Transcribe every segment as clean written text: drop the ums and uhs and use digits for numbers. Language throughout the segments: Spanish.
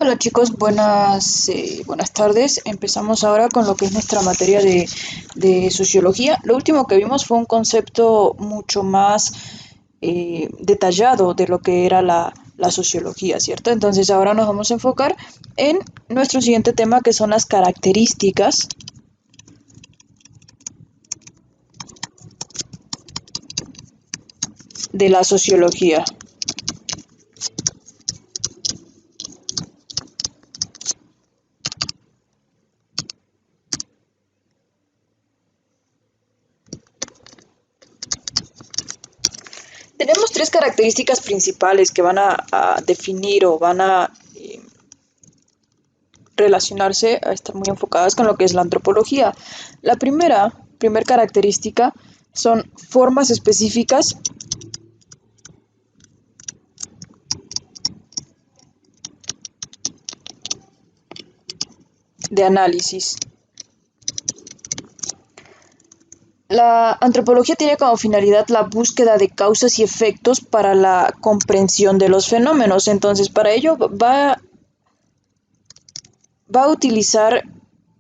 Hola chicos, buenas tardes. Empezamos ahora con lo que es nuestra materia de sociología. Lo último que vimos fue un concepto mucho más detallado de lo que era la sociología, ¿cierto? Entonces ahora nos vamos a enfocar en nuestro siguiente tema, que son las características de la sociología. Tenemos tres características principales que van a definir o van a relacionarse, a estar muy enfocadas con lo que es la antropología. La primer característica son formas específicas de análisis. La antropología tiene como finalidad la búsqueda de causas y efectos para la comprensión de los fenómenos. Entonces, para ello va a utilizar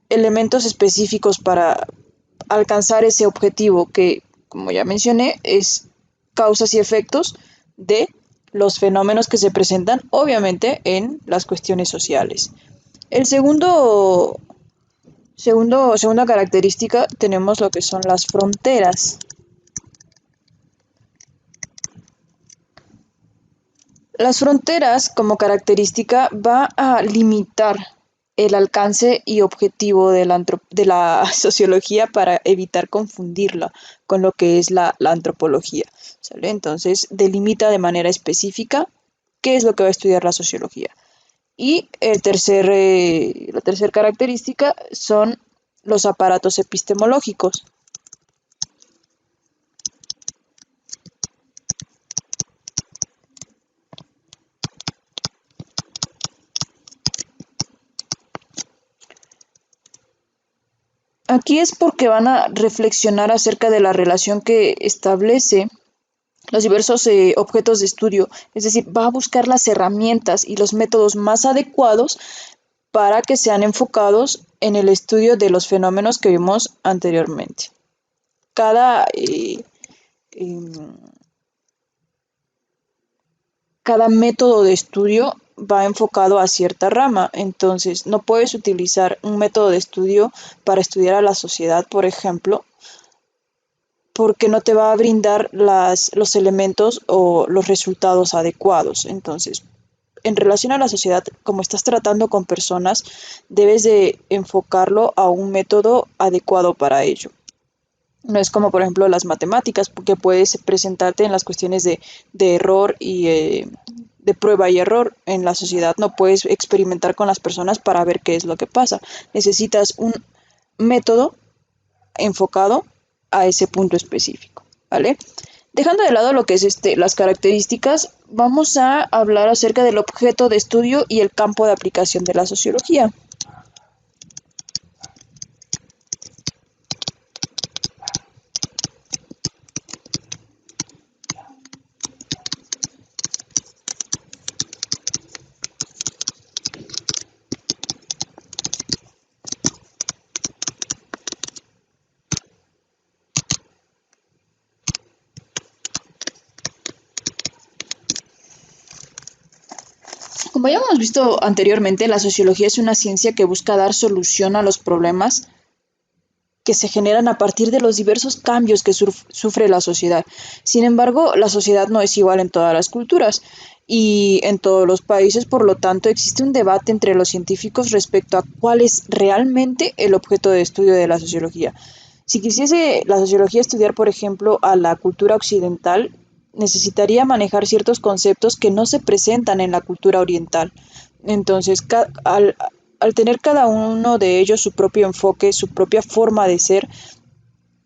elementos específicos para alcanzar ese objetivo que, como ya mencioné, es causas y efectos de los fenómenos que se presentan, obviamente, en las cuestiones sociales. El segunda característica, tenemos lo que son las fronteras. Las fronteras, como característica, va a limitar el alcance y objetivo de la sociología para evitar confundirla con lo que es la antropología, ¿sale? Entonces, delimita de manera específica qué es lo que va a estudiar la sociología. Y la tercera característica son los aparatos epistemológicos. Aquí es porque van a reflexionar acerca de la relación que establece los diversos objetos de estudio, es decir, va a buscar las herramientas y los métodos más adecuados para que sean enfocados en el estudio de los fenómenos que vimos anteriormente. Cada, eh, eh, cada método de estudio va enfocado a cierta rama, entonces no puedes utilizar un método de estudio para estudiar a la sociedad, por ejemplo, porque no te va a brindar los elementos o los resultados adecuados. Entonces, en relación a la sociedad, como estás tratando con personas, debes de enfocarlo a un método adecuado para ello. No es como, por ejemplo, las matemáticas, que puedes presentarte en las cuestiones de error y de prueba y error. En la sociedad no puedes experimentar con las personas para ver qué es lo que pasa. Necesitas un método enfocado a ese punto específico, ¿vale? Dejando de lado lo que es las características, vamos a hablar acerca del objeto de estudio y el campo de aplicación de la sociología. Como ya hemos visto anteriormente, la sociología es una ciencia que busca dar solución a los problemas que se generan a partir de los diversos cambios que sufre la sociedad. Sin embargo, la sociedad no es igual en todas las culturas y en todos los países, por lo tanto, existe un debate entre los científicos respecto a cuál es realmente el objeto de estudio de la sociología. Si quisiese la sociología estudiar, por ejemplo, a la cultura occidental, necesitaría manejar ciertos conceptos que no se presentan en la cultura oriental. Entonces, al tener cada uno de ellos su propio enfoque, su propia forma de ser,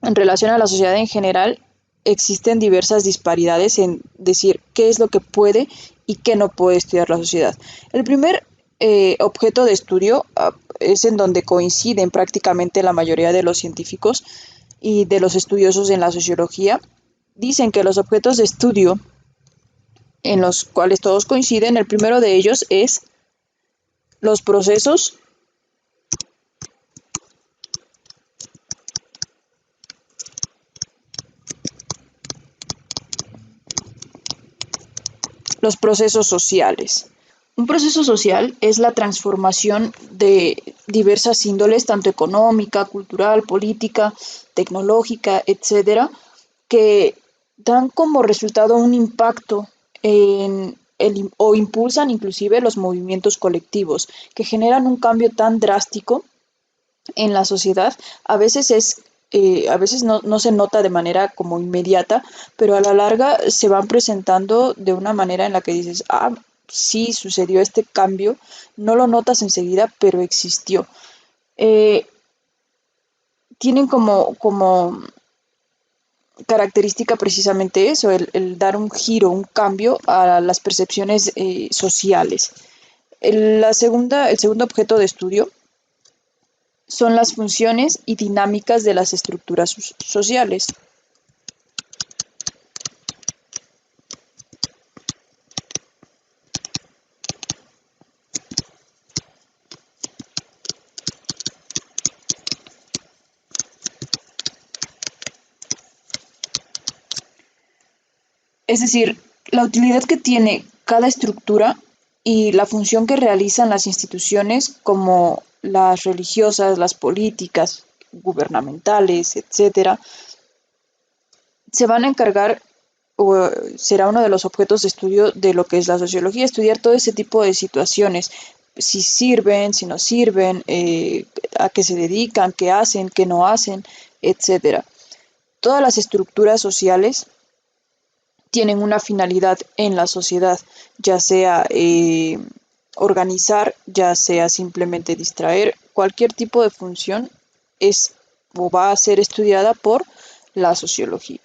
en relación a la sociedad en general, existen diversas disparidades en decir qué es lo que puede y qué no puede estudiar la sociedad. El primer objeto de estudio es en donde coinciden prácticamente la mayoría de los científicos y de los estudiosos en la sociología. Dicen que los objetos de estudio en los cuales todos coinciden, el primero de ellos es Los procesos Los procesos sociales. Un proceso social es la transformación de diversas índoles, tanto económica, cultural, política, tecnológica, etcétera, que dan como resultado un impacto o impulsan inclusive los movimientos colectivos, que generan un cambio tan drástico en la sociedad. A veces no se nota de manera como inmediata, pero a la larga se van presentando de una manera en la que dices, ah, sí, sucedió este cambio, no lo notas enseguida, pero existió. Eh, Tienen como característica precisamente eso, el dar un giro, un cambio a las percepciones sociales. El segundo objeto de estudio son las funciones y dinámicas de las estructuras sociales. Es decir, la utilidad que tiene cada estructura y la función que realizan las instituciones como las religiosas, las políticas, gubernamentales, etcétera, se van a encargar o será uno de los objetos de estudio de lo que es la sociología, estudiar todo ese tipo de situaciones, si sirven, si no sirven, a qué se dedican, qué hacen, qué no hacen, etcétera. Todas las estructuras sociales tienen una finalidad en la sociedad, ya sea organizar, ya sea simplemente distraer, cualquier tipo de función es o va a ser estudiada por la sociología.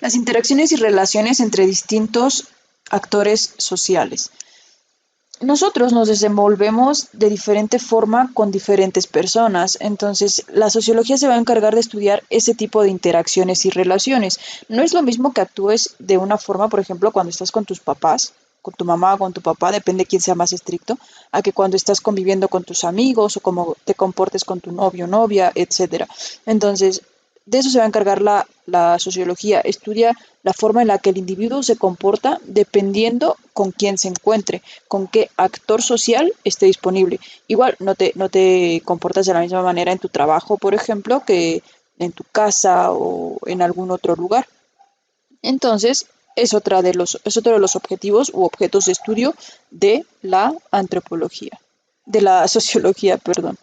Las interacciones y relaciones entre distintos actores sociales. Nosotros nos desenvolvemos de diferente forma con diferentes personas, entonces la sociología se va a encargar de estudiar ese tipo de interacciones y relaciones. No es lo mismo que actúes de una forma, por ejemplo, cuando estás con tus papás, con tu mamá o con tu papá, depende quién sea más estricto, a que cuando estás conviviendo con tus amigos o cómo te comportes con tu novio, novia, etcétera. Entonces, de eso se va a encargar la sociología, estudia la forma en la que el individuo se comporta dependiendo con quién se encuentre, con qué actor social esté disponible. Igual no te comportas de la misma manera en tu trabajo, por ejemplo, que en tu casa o en algún otro lugar. Entonces, es otro de los objetivos u objetos de estudio de la antropología, de la sociología, perdón.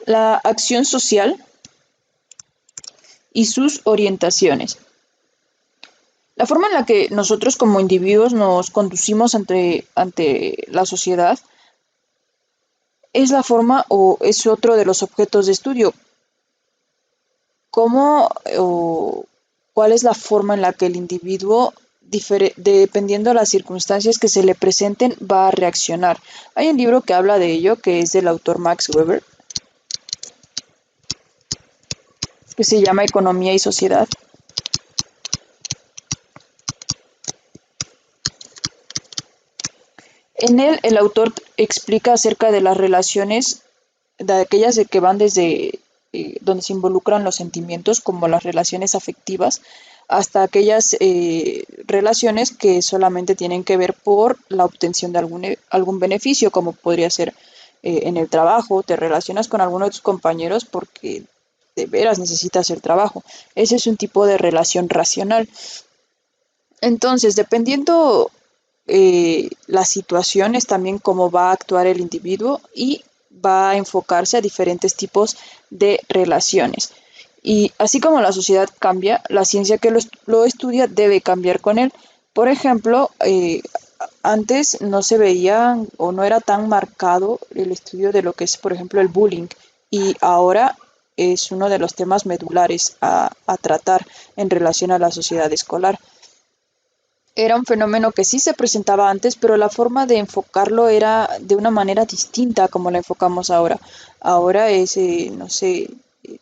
La acción social y sus orientaciones. La forma en la que nosotros como individuos nos conducimos ante la sociedad es la forma o es otro de los objetos de estudio. ¿Cómo o cuál es la forma en la que el individuo, dependiendo de las circunstancias que se le presenten, va a reaccionar? Hay un libro que habla de ello, que es del autor Max Weber, que se llama Economía y Sociedad. En él, el autor explica acerca de las relaciones, de aquellas de que van desde donde se involucran los sentimientos, como las relaciones afectivas, hasta aquellas relaciones que solamente tienen que ver por la obtención de algún beneficio, como podría ser en el trabajo, te relacionas con alguno de tus compañeros porque de veras necesitas el trabajo. Ese es un tipo de relación racional. Entonces, dependiendo la situación, es también cómo va a actuar el individuo y va a enfocarse a diferentes tipos de relaciones. Y así como la sociedad cambia, la ciencia que lo estudia debe cambiar con él. Por ejemplo, antes no se veía o no era tan marcado el estudio de lo que es, por ejemplo, el bullying, y ahora es uno de los temas medulares a tratar en relación a la sociedad escolar. Era un fenómeno que sí se presentaba antes, pero la forma de enfocarlo era de una manera distinta a como la enfocamos ahora. Ahora es, no sé,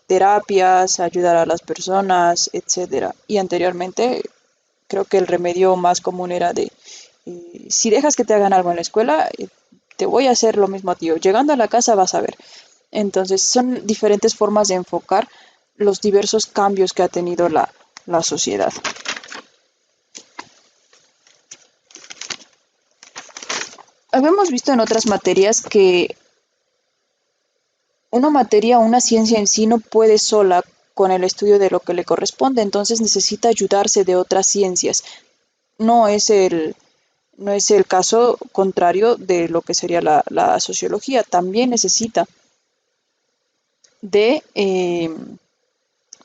terapias, ayudar a las personas, etcétera. Y anteriormente creo que el remedio más común era de, si dejas que te hagan algo en la escuela, te voy a hacer lo mismo a ti. Llegando a la casa vas a ver. Entonces son diferentes formas de enfocar los diversos cambios que ha tenido la sociedad. Habíamos visto en otras materias que una materia o una ciencia en sí no puede sola con el estudio de lo que le corresponde, entonces necesita ayudarse de otras ciencias. No es el, no es el caso contrario de lo que sería la sociología. También necesita de, eh,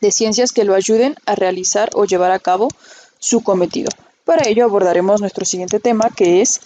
de ciencias que lo ayuden a realizar o llevar a cabo su cometido. Para ello abordaremos nuestro siguiente tema, que es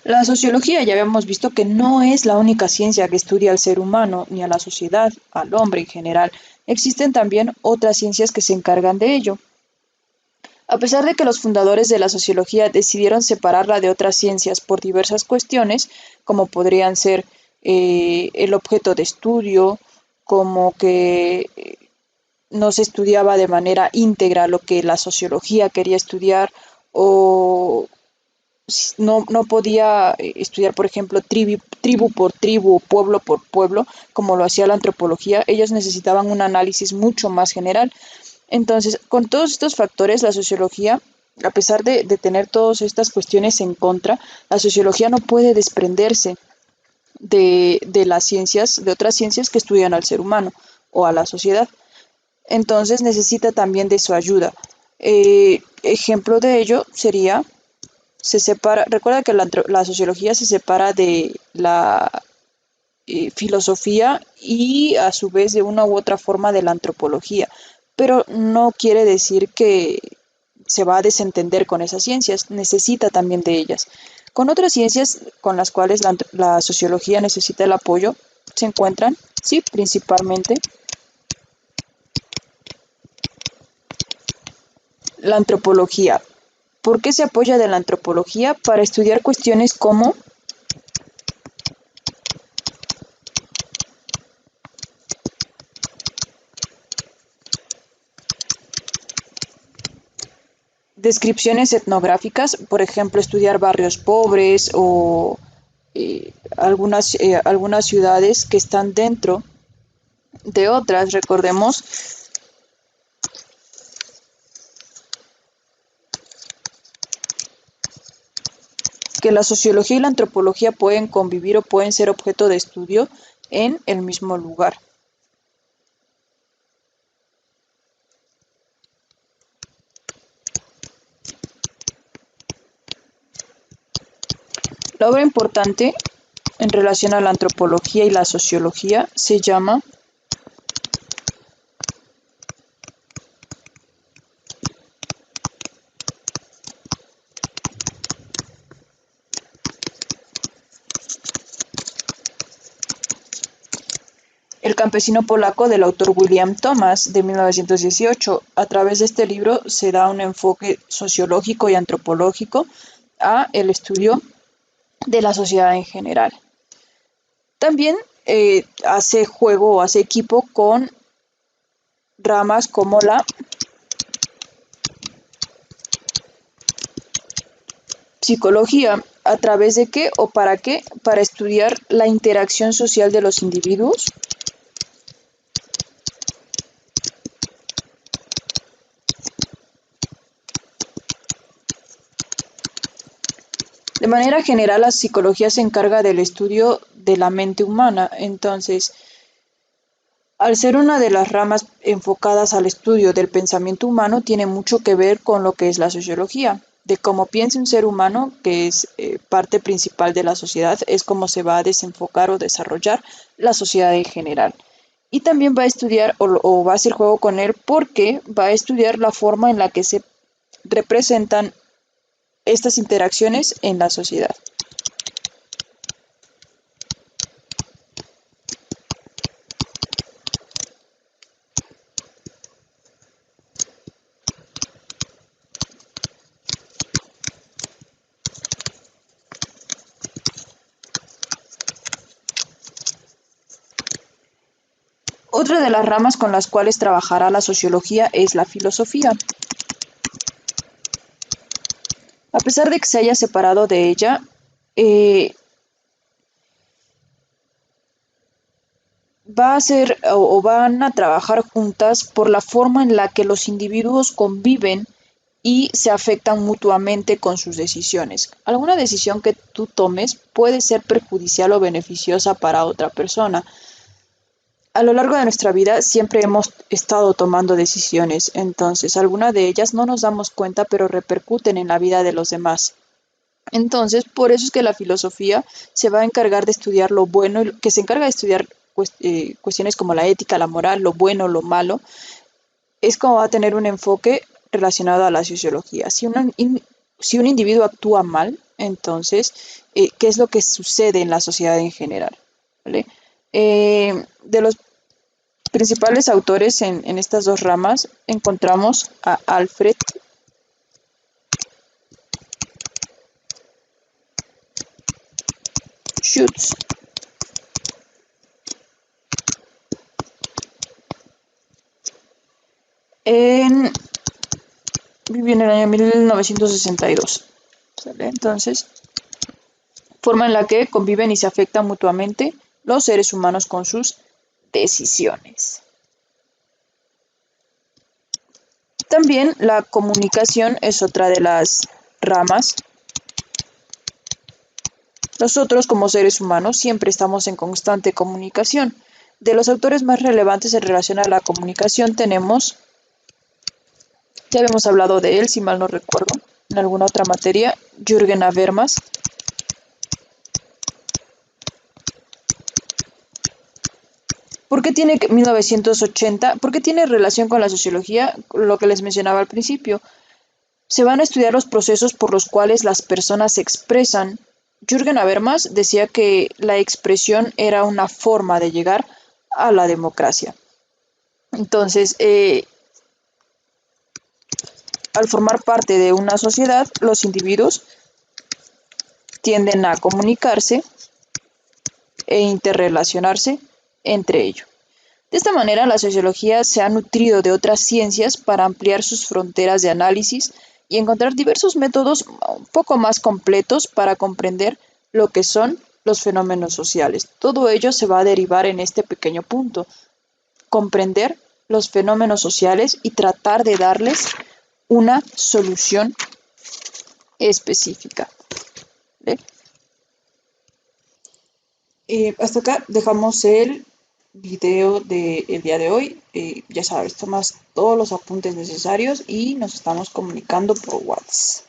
la sociología. Ya habíamos visto que no es la única ciencia que estudia al ser humano, ni a la sociedad, al hombre en general. Existen también otras ciencias que se encargan de ello. A pesar de que los fundadores de la sociología decidieron separarla de otras ciencias por diversas cuestiones, como podrían ser el objeto de estudio, como que no se estudiaba de manera íntegra lo que la sociología quería estudiar, o no podía estudiar, por ejemplo, tribu por tribu, pueblo por pueblo, como lo hacía la antropología. Ellos necesitaban un análisis mucho más general. Entonces, con todos estos factores, la sociología, a pesar de tener todas estas cuestiones en contra, la sociología no puede desprenderse de las ciencias, de otras ciencias que estudian al ser humano o a la sociedad. Entonces necesita también de su ayuda. Ejemplo de ello sería, se separa, recuerda que la sociología se separa de la filosofía y a su vez de una u otra forma de la antropología, pero no quiere decir que se va a desentender con esas ciencias, necesita también de ellas. Con otras ciencias con las cuales la sociología necesita el apoyo, se encuentran, sí, principalmente la antropología. ¿Por qué se apoya de la antropología? Para estudiar cuestiones como descripciones etnográficas, por ejemplo, estudiar barrios pobres o algunas ciudades que están dentro de otras. Recordemos que la sociología y la antropología pueden convivir o pueden ser objeto de estudio en el mismo lugar. La obra importante en relación a la antropología y la sociología se llama El campesino polaco, del autor William Thomas, de 1918. A través de este libro se da un enfoque sociológico y antropológico a el estudio de la sociedad en general. También hace juego o hace equipo con ramas como la psicología. ¿A través de qué o para qué? Para estudiar la interacción social de los individuos De manera general, la psicología se encarga del estudio de la mente humana. Entonces, al ser una de las ramas enfocadas al estudio del pensamiento humano, tiene mucho que ver con lo que es la sociología. De cómo piensa un ser humano, que es parte principal de la sociedad, es cómo se va a desenfocar o desarrollar la sociedad en general. Y también va a estudiar o va a hacer juego con él porque va a estudiar la forma en la que se representan estas interacciones en la sociedad. Otra de las ramas con las cuales trabajará la sociología es la filosofía. A pesar de que se haya separado de ella, eh, va a ser o van a trabajar juntas por la forma en la que los individuos conviven y se afectan mutuamente con sus decisiones. Alguna decisión que tú tomes puede ser perjudicial o beneficiosa para otra persona. A lo largo de nuestra vida siempre hemos estado tomando decisiones, entonces algunas de ellas no nos damos cuenta, pero repercuten en la vida de los demás. Entonces, por eso es que la filosofía se va a encargar de estudiar lo bueno, que se encarga de estudiar cuestiones como la ética, la moral, lo bueno, lo malo, es como va a tener un enfoque relacionado a la sociología. Si un individuo actúa mal, entonces, ¿qué es lo que sucede en la sociedad en general? ¿Vale? De los principales autores en estas dos ramas encontramos a Alfred Schutz. En, vivió en el año 1962. ¿Sale? Entonces, forma en la que conviven y se afectan mutuamente los seres humanos con sus decisiones. También la comunicación es otra de las ramas. Nosotros como seres humanos siempre estamos en constante comunicación. De los autores más relevantes en relación a la comunicación tenemos, ya habíamos hablado de él, si mal no recuerdo, en alguna otra materia, Jürgen Habermas. ¿Por qué tiene 1980? ¿Por qué tiene relación con la sociología? Lo que les mencionaba al principio. Se van a estudiar los procesos por los cuales las personas se expresan. Jürgen Habermas decía que la expresión era una forma de llegar a la democracia. Entonces, al formar parte de una sociedad, los individuos tienden a comunicarse e interrelacionarse entre ellos. De esta manera, la sociología se ha nutrido de otras ciencias para ampliar sus fronteras de análisis y encontrar diversos métodos un poco más completos para comprender lo que son los fenómenos sociales. Todo ello se va a derivar en este pequeño punto: comprender los fenómenos sociales y tratar de darles una solución específica. ¿Ve? Hasta acá dejamos el video del día de hoy. Ya sabes, tomas todos los apuntes necesarios y nos estamos comunicando por WhatsApp.